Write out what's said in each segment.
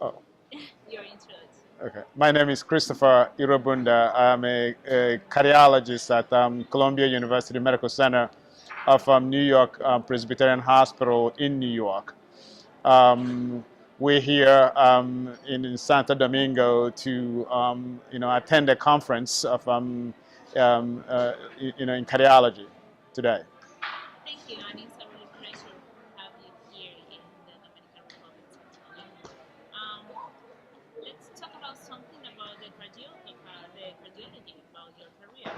Oh, Your introduction. okay. My name is Christopher Irobunda. I'm a cardiologist at Columbia University Medical Center of New York Presbyterian Hospital in New York. Um, we're here in Santo Domingo to attend a conference of in cardiology today. Thank you, and it's a really pleasure to have you here in the Dominican Republic, Santo Domingo. Um, let's talk about something about the cardiology about your career.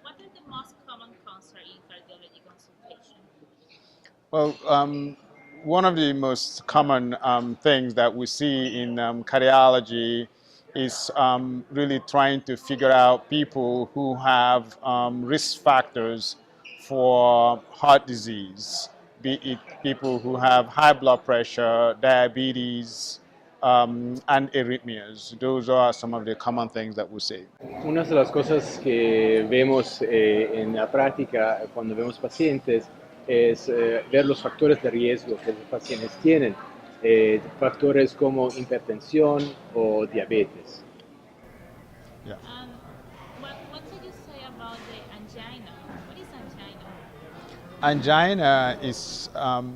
What are the most common concerns in cardiology consultation? Well, one of the most common things that we see in cardiology is really trying to figure out people who have risk factors for heart disease, be it people who have high blood pressure, diabetes, and arrhythmias. Those are some of the common things that we see. Una de las cosas que vemos en la práctica cuando vemos pacientes es ver los factores de riesgo que los pacientes tienen, factores como hipertensión o diabetes. Yeah. What do you say about the angina? What is angina? Angina is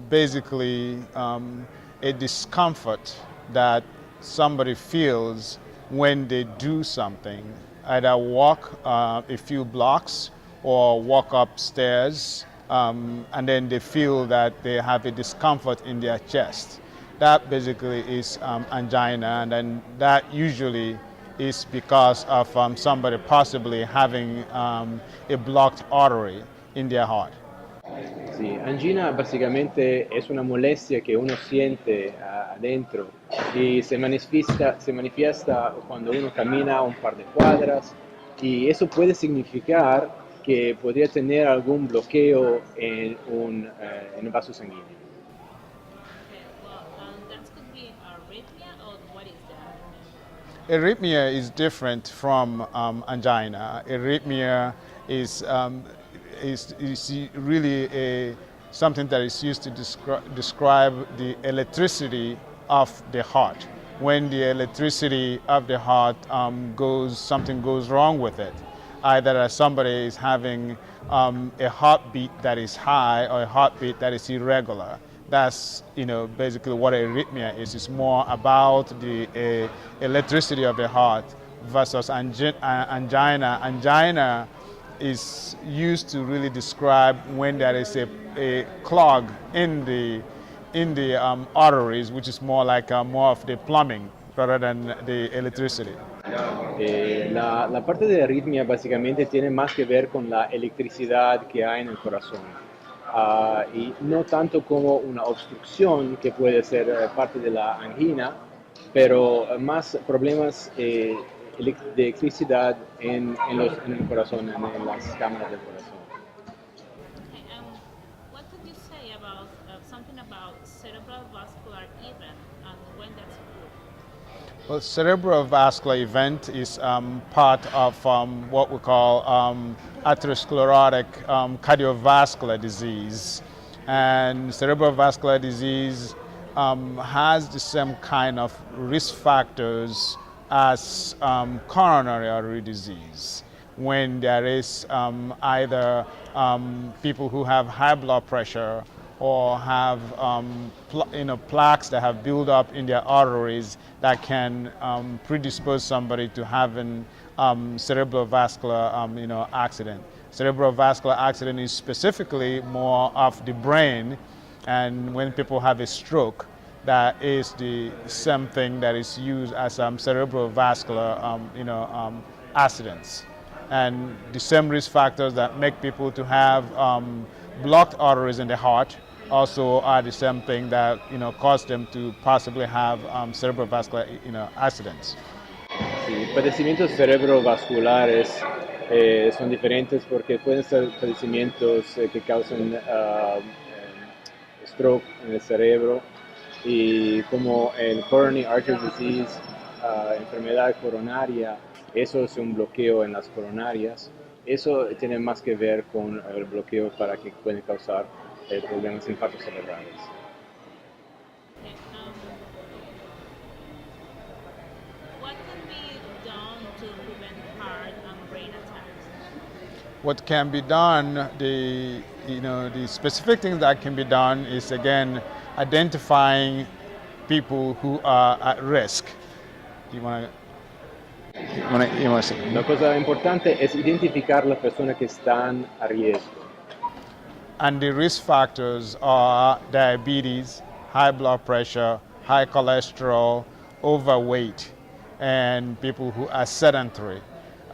basically a discomfort that somebody feels when they do something, either walk a few blocks or walk upstairs, and then they feel that they have a discomfort in their chest. That basically is angina, and then that usually is because of somebody possibly having a blocked artery in their heart. Sí, angina básicamente es una molestia que uno siente adentro y se manifiesta cuando uno camina un par de cuadras y eso puede significar que podría tener algún bloqueo en un vaso sanguíneo. Okay, well, that could be arrhythmia, or what is that? Arrhythmia is different from angina. Arrhythmia is, is really something that is used to describe the electricity of the heart. When the electricity of the heart something goes wrong with it, either as somebody is having a heartbeat that is high or a heartbeat that is irregular. That's basically what arrhythmia is. It's more about the electricity of the heart versus angina. Angina is used to really describe when there is a clog in the arteries, which is more like more of the plumbing rather than the electricity. La parte de arritmia básicamente tiene más que ver con la electricidad que hay en el corazón. Y no tanto como una obstrucción que puede ser parte de la angina, pero más problemas de electricidad en el corazón, en las cámaras del corazón. Okay, what could you say about something about cerebral vascular event and when that's occurred? Well, cerebral vascular event is part of what we call atherosclerotic cardiovascular disease. And cerebral vascular disease has the same kind of risk factors as coronary artery disease. When there is either people who have high blood pressure or have plaques that have built up in their arteries that can predispose somebody to having cerebral vascular accident. Cerebral vascular accident is specifically more of the brain, and when people have a stroke, that is the same thing that is used as cerebral vascular accidents. And the same risk factors that make people to have blocked arteries in the heart also are the same thing that cause them to possibly have cerebrovascular accidents. Sí, padecimientos cerebrovasculares son diferentes porque pueden ser padecimientos que causan stroke en el cerebro y como el coronary artery disease, enfermedad coronaria, eso es un bloqueo en las coronarias. Eso tiene más que ver con el bloqueo para que pueden causar problemas infartos cerebrales. Okay, to prevent heart and brain attacks? What can be done, the specific things that can be done is again identifying people who are at risk. You want to La say? cosa importante es identificar las personas que están a riesgo. And the risk factors are diabetes, high blood pressure, high cholesterol, overweight, and people who are sedentary.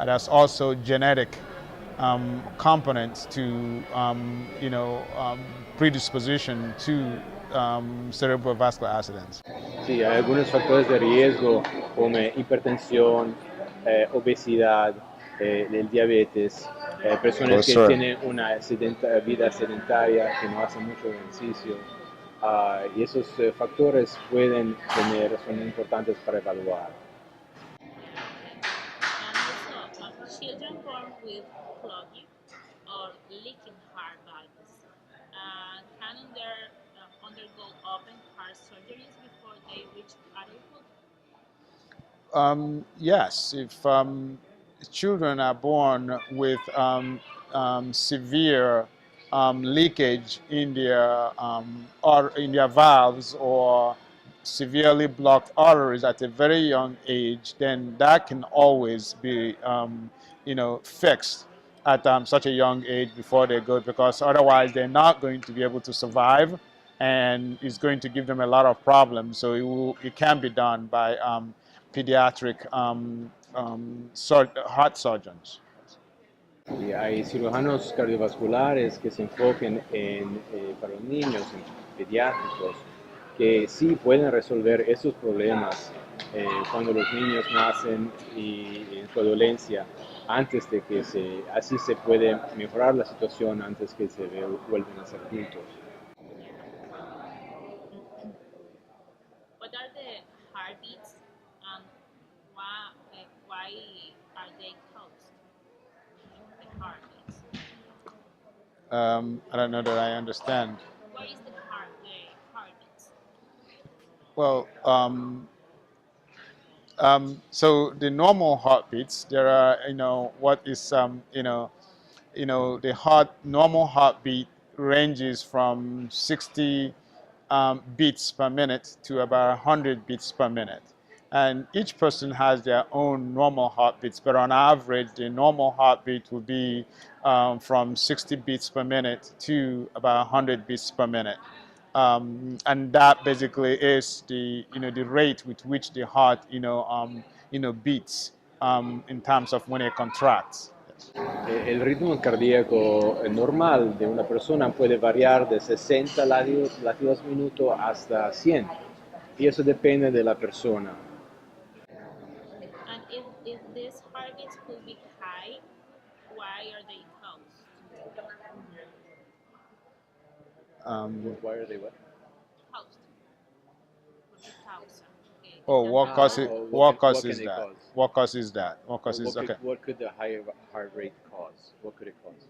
There's also genetic components to, predisposition to cerebrovascular accidents. Sí, hay algunos factores de riesgo como hipertensión, obesidad, el diabetes, personas que tienen una vida sedentaria, que no hacen mucho ejercicio, y esos factores son importantes para evaluar. Yeah, okay. And also, children born with clogging or leaking heart valves can undergo open heart surgeries before they reach adulthood. Yes, if children are born with severe leakage in their or in their valves or severely blocked arteries at a very young age, then that can always be fixed at such a young age before they go, because otherwise they're not going to be able to survive, and it's going to give them a lot of problems. So it can be done by pediatric heart surgeons. Y hay cirujanos cardiovasculares que se enfoquen para los niños, en pediátricos, que sí pueden resolver esos problemas cuando los niños nacen y en su adolescencia, antes de que así se puede mejorar la situación antes que vuelven a ser adultos. What are the heartbeats and why are they caused? The heartbeats. I don't know that I understand. What is the heartbeats? Well, so the normal heartbeats, there are, what is, the normal heartbeat ranges from 60 beats per minute to about 100 beats per minute. And each person has their own normal heartbeats, but on average, the normal heartbeat will be from 60 beats per minute to about 100 beats per minute. And that basically is the rate with which the heart beats in terms of when it contracts. El ritmo cardíaco normal de una persona puede variar de 60 latidos minuto hasta 100, y eso depende de la persona. And if these heartbeats could be high, why are they caused? Why are they what? Caused. Could be caused. Okay. Oh, what causes what causes can it that? cause? What causes that? What causes? Okay, What could the high heart rate cause? What could it cause?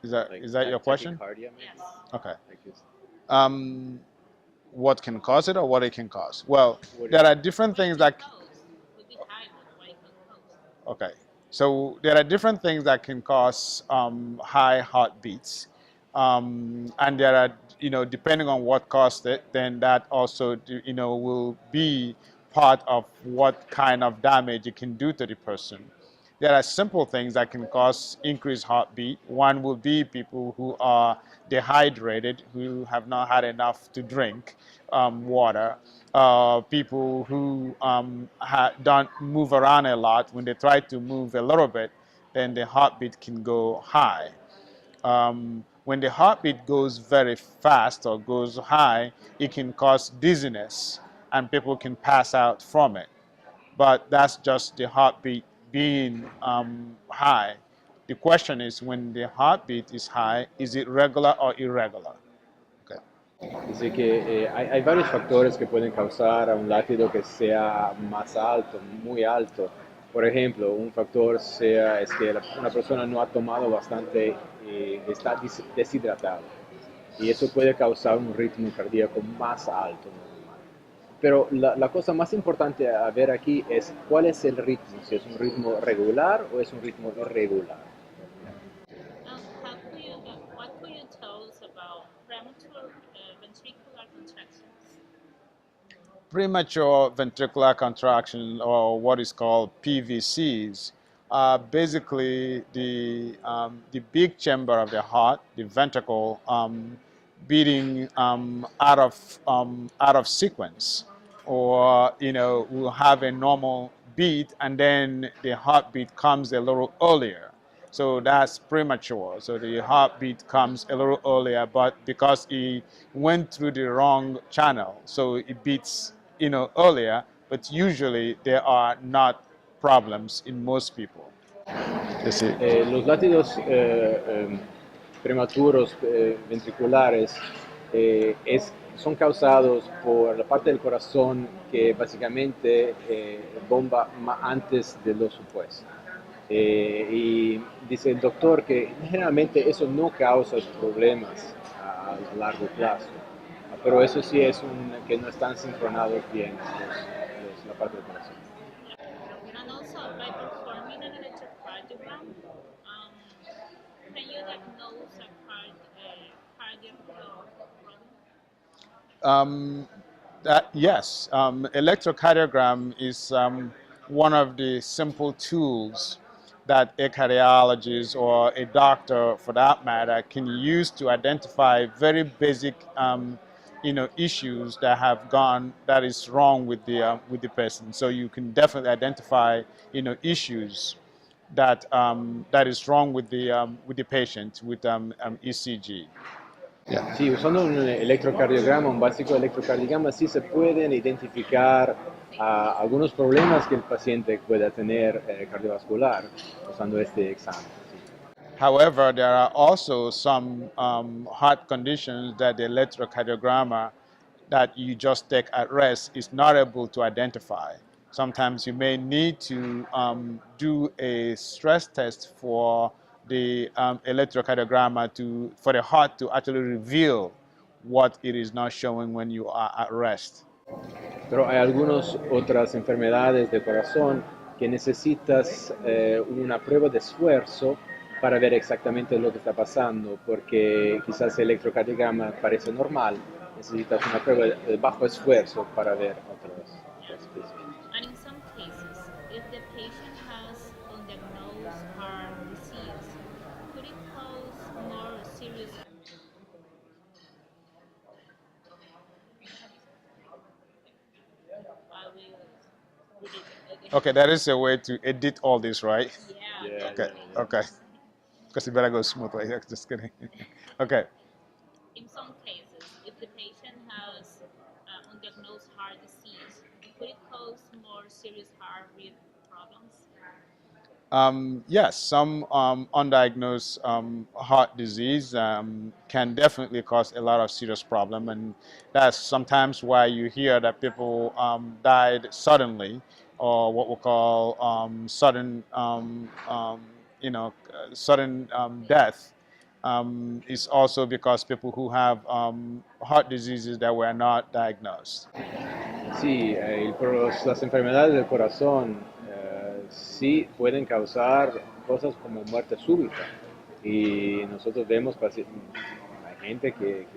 is that your question? Tachycardia, maybe? Yes. Okay. Like this. What can cause it or what it can cause? Well, What there is are it? different What it things could that. cause? Could be high, but what it could cause? Okay. So there are different things that can cause high heartbeats, and there are, depending on what caused it, then that also, will be part of what kind of damage it can do to the person. There are simple things that can cause increased heartbeat. One will be people who are dehydrated, who have not had enough to drink water. People who don't move around a lot. When they try to move a little bit, then the heartbeat can go high. When the heartbeat goes very fast or goes high, it can cause dizziness and people can pass out from it. But that's just the heartbeat being high. The question is, when the heartbeat is high, is it regular or irregular? Okay. Dice que hay varios factores que pueden causar a un latido que sea más alto, muy alto. Por ejemplo, un factor es que una persona no ha tomado bastante, está deshidratado. Y eso puede causar un ritmo cardíaco más alto normal. Pero la cosa más importante a ver aquí es cuál es el ritmo, si es un ritmo regular o es un ritmo irregular. What could you tell us about premature ventricular contractions? Premature ventricular contraction, or what is called PVCs, are basically the big chamber of the heart, the ventricle, beating out of sequence, or will have a normal beat, and then the heartbeat comes a little earlier. So that's premature. So the heartbeat comes a little earlier, but because it went through the wrong channel, so it beats earlier. But usually there are not problems in most people. You see. Los latidos prematuros ventriculares son causados por la parte del corazón que básicamente bomba antes de lo supuesto. Y dice el doctor que generalmente eso no causa problemas a largo plazo, pero eso sí es que no están sincronados bien la parte del corazón. And also, by performing an electrocardiogram, can you diagnose a cardiac problem? Yes, electrocardiogram is one of the simple tools that a cardiologist or a doctor, for that matter, can use to identify very basic, issues that is wrong with the person. So you can definitely identify, issues that is wrong with the patient with ECG. Yeah. Sí, usando un electrocardiograma, un básico electrocardiograma, sí se pueden identificar algunos problemas que el paciente pueda tener cardiovascular usando este examen. Sí. However, there are also some heart conditions that the electrocardiogram that you just take at rest is not able to identify. Sometimes you may need to do a stress test for the electrocardiogram for the heart to actually reveal what it is not showing when you are at rest. Pero hay algunas otras enfermedades del corazón que necesitas una prueba de esfuerzo para ver exactamente lo que está pasando, porque quizás el electrocardiograma parece normal, necesitas una prueba de bajo esfuerzo para ver otras cosas. And in some cases, if the patient has undiagnosed heart disease, could it cause more serious? I will read it again. Okay, that is a way to edit all this, right? Yeah. Okay, okay. Because you better go smoothly. Just kidding. Okay. In some cases, if the patient has undiagnosed heart disease, could it cause more serious heart rhythm problems? Yes, some undiagnosed heart disease can definitely cause a lot of serious problem, and that's sometimes why you hear that people died suddenly, or what we call sudden death. Is also because people who have heart diseases that were not diagnosed. Sí, las enfermedades del corazón sí pueden causar cosas como muerte súbita. Y nosotros vemos hay gente que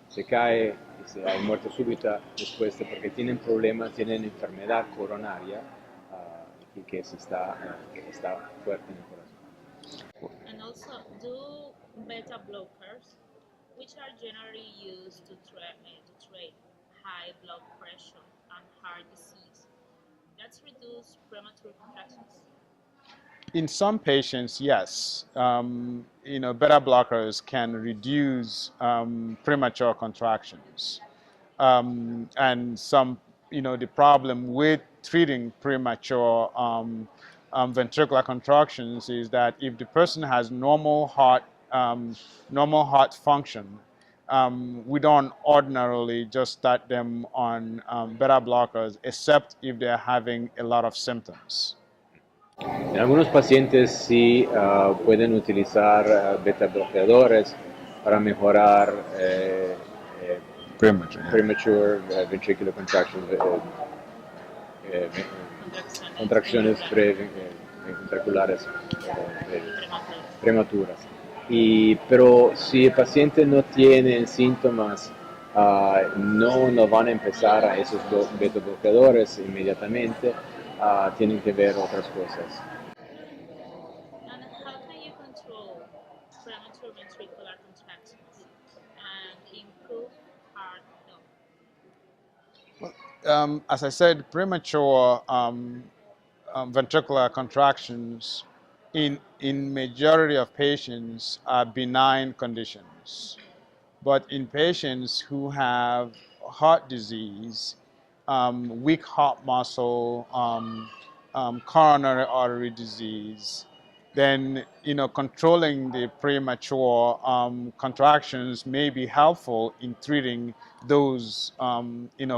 se cae, hay muerte súbita después porque tienen problemas, tienen enfermedad coronaria y que está fuerte en el corazón. And also, do beta blockers, which are generally used to treat high blood pressure and heart disease, that's reduce premature contractions. In some patients, yes, beta blockers can reduce premature contractions. And the problem with treating premature ventricular contractions is that if the person has normal heart function, we don't ordinarily just start them on beta blockers, except if they're having a lot of symptoms. En algunos pacientes sí pueden utilizar beta bloqueadores para mejorar Premature. Yeah. premature ventricular contraction, eh, contracciones ventriculares prematuras. Pero si el paciente no tiene síntomas, no van a empezar a esos beta bloqueadores inmediatamente, tienen que ver otras cosas. And how can you control premature ventricular contractions and improve heart health? As I said, premature ventricular contractions in majority of patients are benign conditions. But in patients who have heart disease, weak heart muscle, coronary artery disease, then controlling the premature contractions may be helpful in treating those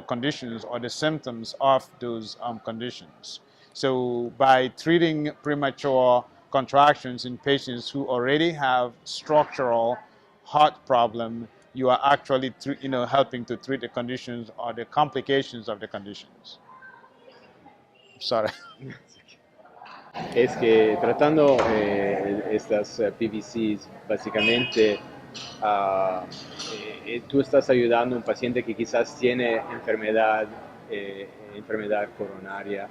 conditions or the symptoms of those conditions. So by treating premature contractions in patients who already have structural heart problem, you are actually helping to treat the conditions or the complications of the conditions. Sorry. Es que tratando estas PVCs, básicamente tú estás ayudando a un paciente que quizás tiene enfermedad coronaria,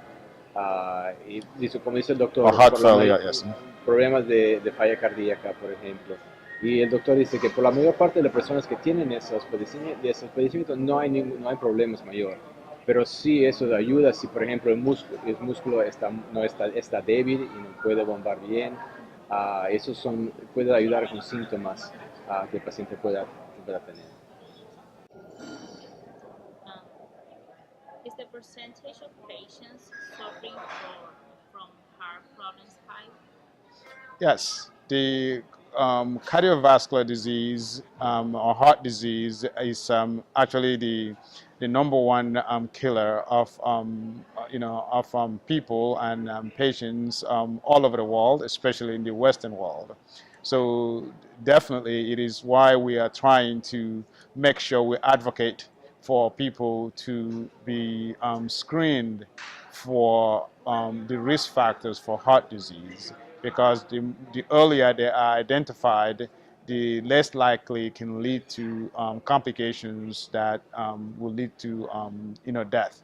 y como dice el doctor, Or heart failure, yes. problemas de falla cardíaca, por ejemplo. Y el doctor dice que por la mayor parte de las personas que tienen esos padecimientos no hay problemas mayores. Pero sí eso ayuda si, por ejemplo, el músculo está débil y no puede bombar bien. Eso puede ayudar con síntomas que el paciente pueda tener. Um, is the percentage of patients suffering from heart problems high? Yes, the cardiovascular disease or heart disease is actually the number one killer of people and patients all over the world, especially in the Western world. So definitely, it is why we are trying to make sure we advocate for people to be screened for the risk factors for heart disease, because the earlier they are identified, the less likely it can lead to complications that will lead to death.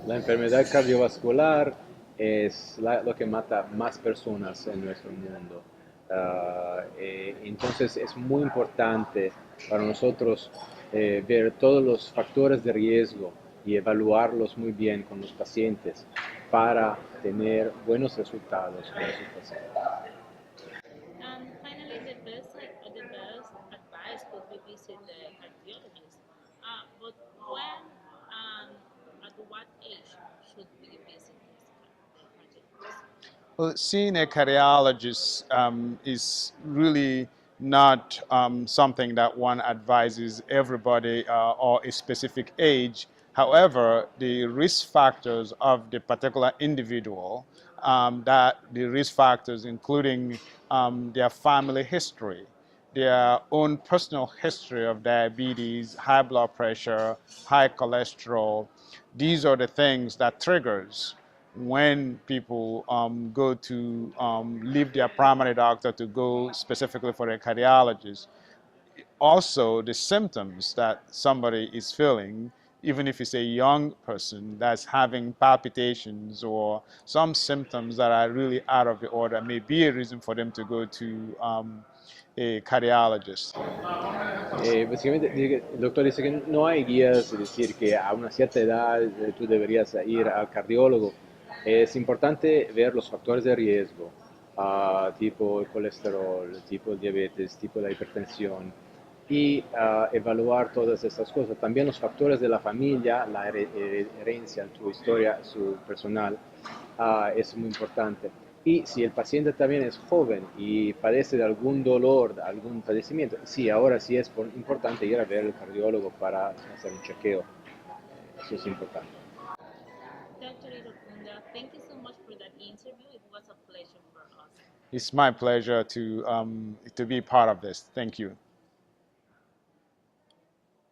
La enfermedad cardiovascular es lo que mata más personas en nuestro mundo. Entonces es muy importante para nosotros ver todos los factores de riesgo y evaluarlos muy bien con los pacientes para tener buenos resultados con esos pacientes. And finally, the best advice could be visit the cardiologist. But when and at what age should we visit the cardiologist? Well, seeing a cardiologist is really not something that one advises everybody or a specific age. However, the risk factors of the particular individual, that the risk factors including their family history, their own personal history of diabetes, high blood pressure, high cholesterol, these are the things that triggers when people go to leave their primary doctor to go specifically for a cardiologist. Also, the symptoms that somebody is feeling, even if it's a young person that's having palpitations or some symptoms that are really out of the order, may be a reason for them to go to a cardiologist. Básicamente, el doctor dice que no hay guías, es decir, que a una cierta edad tú deberías ir al cardiólogo. Es importante ver los factores de riesgo, tipo el colesterol, tipo el diabetes, tipo la hipertensión, y evaluar todas estas cosas. También los factores de la familia, la herencia, su historia, su personal, es muy importante. Y si el paciente también es joven y padece de algún dolor, de algún padecimiento, sí, ahora sí es importante ir a ver al cardiólogo para hacer un chequeo. Eso es importante. Dr. Irobunda, thank you so much for that interview. It was a pleasure for us. It's my pleasure to be part of this. Thank you.